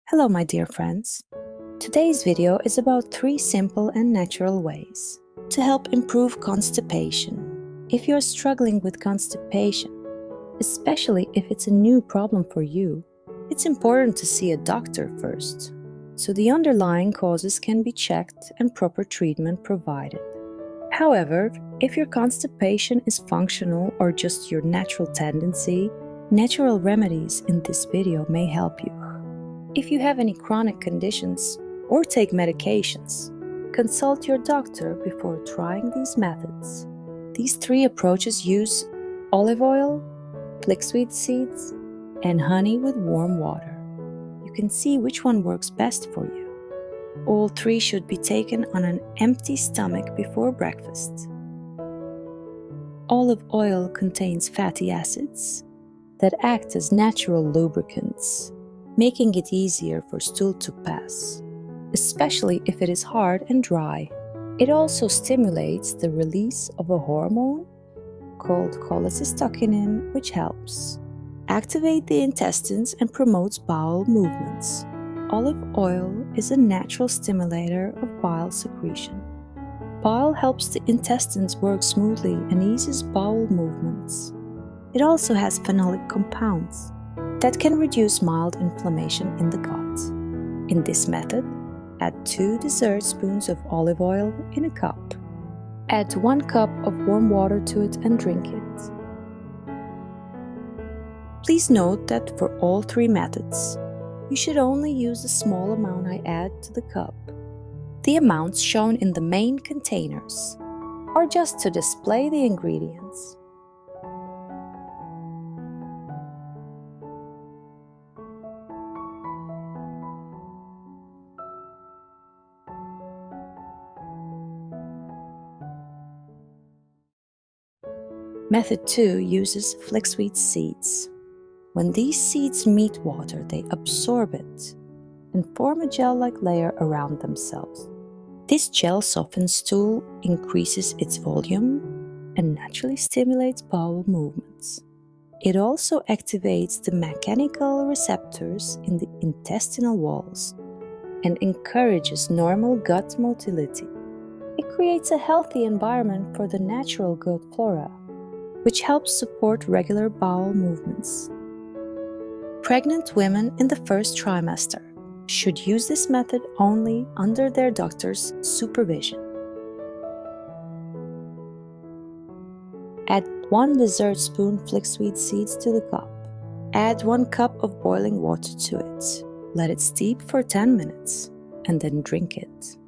Hello, my dear friends. Today's video is about 3 simple and natural ways to help improve constipation. If you're struggling with constipation, especially if it's a new problem for you, it's important to see a doctor first, so the underlying causes can be checked and proper treatment provided. However, if your constipation is functional or just your natural tendency, natural remedies in this video may help you. If you have any chronic conditions or take medications, consult your doctor before trying these methods. These 3 approaches use olive oil, flaxseed seeds, and honey with warm water. You can see which one works best for you. All 3 should be taken on an empty stomach before breakfast. Olive oil contains fatty acids that act as natural lubricants, making it easier for stool to pass, especially if it is hard and dry. It also stimulates the release of a hormone called cholecystokinin, which helps activate the intestines and promotes bowel movements. Olive oil is a natural stimulator of bile secretion. Bile helps the intestines work smoothly and eases bowel movements. It also has phenolic compounds that can reduce mild inflammation in the gut. In this method, add 2 dessert spoons of olive oil in a cup. Add 1 cup of warm water to it and drink it. Please note that for all 3 methods, you should only use the small amount I add to the cup. The amounts shown in the main containers are just to display the ingredients. Method 2 uses flaxseed seeds. When these seeds meet water, they absorb it and form a gel-like layer around themselves. This gel softens stool, increases its volume, and naturally stimulates bowel movements. It also activates the mechanical receptors in the intestinal walls and encourages normal gut motility. It creates a healthy environment for the natural gut flora, which helps support regular bowel movements. Pregnant women in the first trimester should use this method only under their doctor's supervision. Add 1 dessert spoon flaxseed seeds to the cup. Add 1 cup of boiling water to it. Let it steep for 10 minutes and then drink it.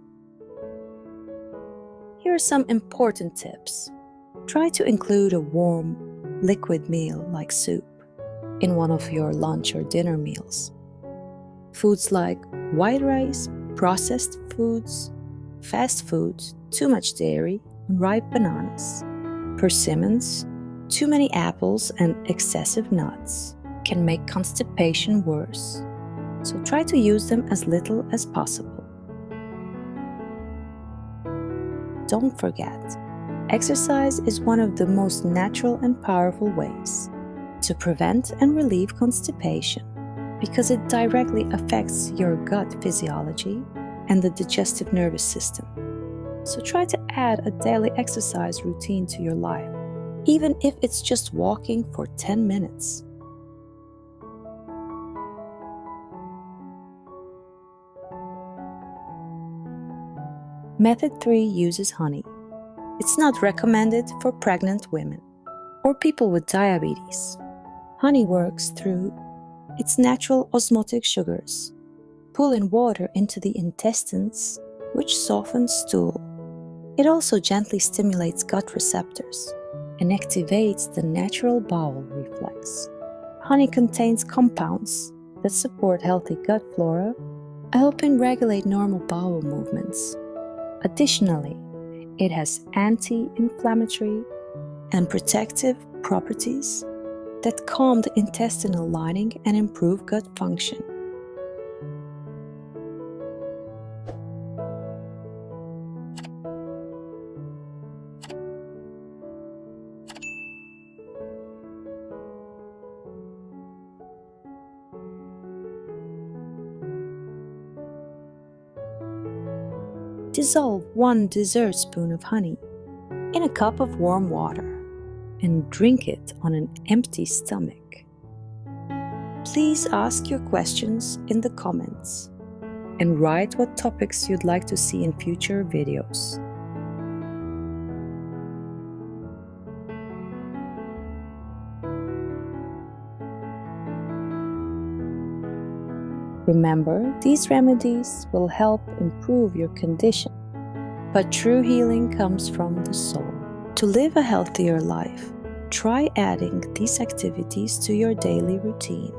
Here are some important tips. Try to include a warm, liquid meal like soup in one of your lunch or dinner meals. Foods like white rice, processed foods, fast food, too much dairy, and ripe bananas, persimmons, too many apples, and excessive nuts can make constipation worse. So try to use them as little as possible. Don't forget, exercise is one of the most natural and powerful ways to prevent and relieve constipation because it directly affects your gut physiology and the digestive nervous system. So try to add a daily exercise routine to your life, even if it's just walking for 10 minutes. Method 3 uses honey. It's not recommended for pregnant women or people with diabetes. Honey works through its natural osmotic sugars, pull in water into the intestines, which softens stool. It also gently stimulates gut receptors and activates the natural bowel reflex. Honey contains compounds that support healthy gut flora, helping regulate normal bowel movements. Additionally, it has anti-inflammatory and protective properties that calm the intestinal lining and improve gut function. Dissolve 1 dessertspoon of honey in a cup of warm water and drink it on an empty stomach. Please ask your questions in the comments and write what topics you'd like to see in future videos. Remember, these remedies will help improve your condition, but true healing comes from the soul. To live a healthier life, try adding these activities to your daily routine.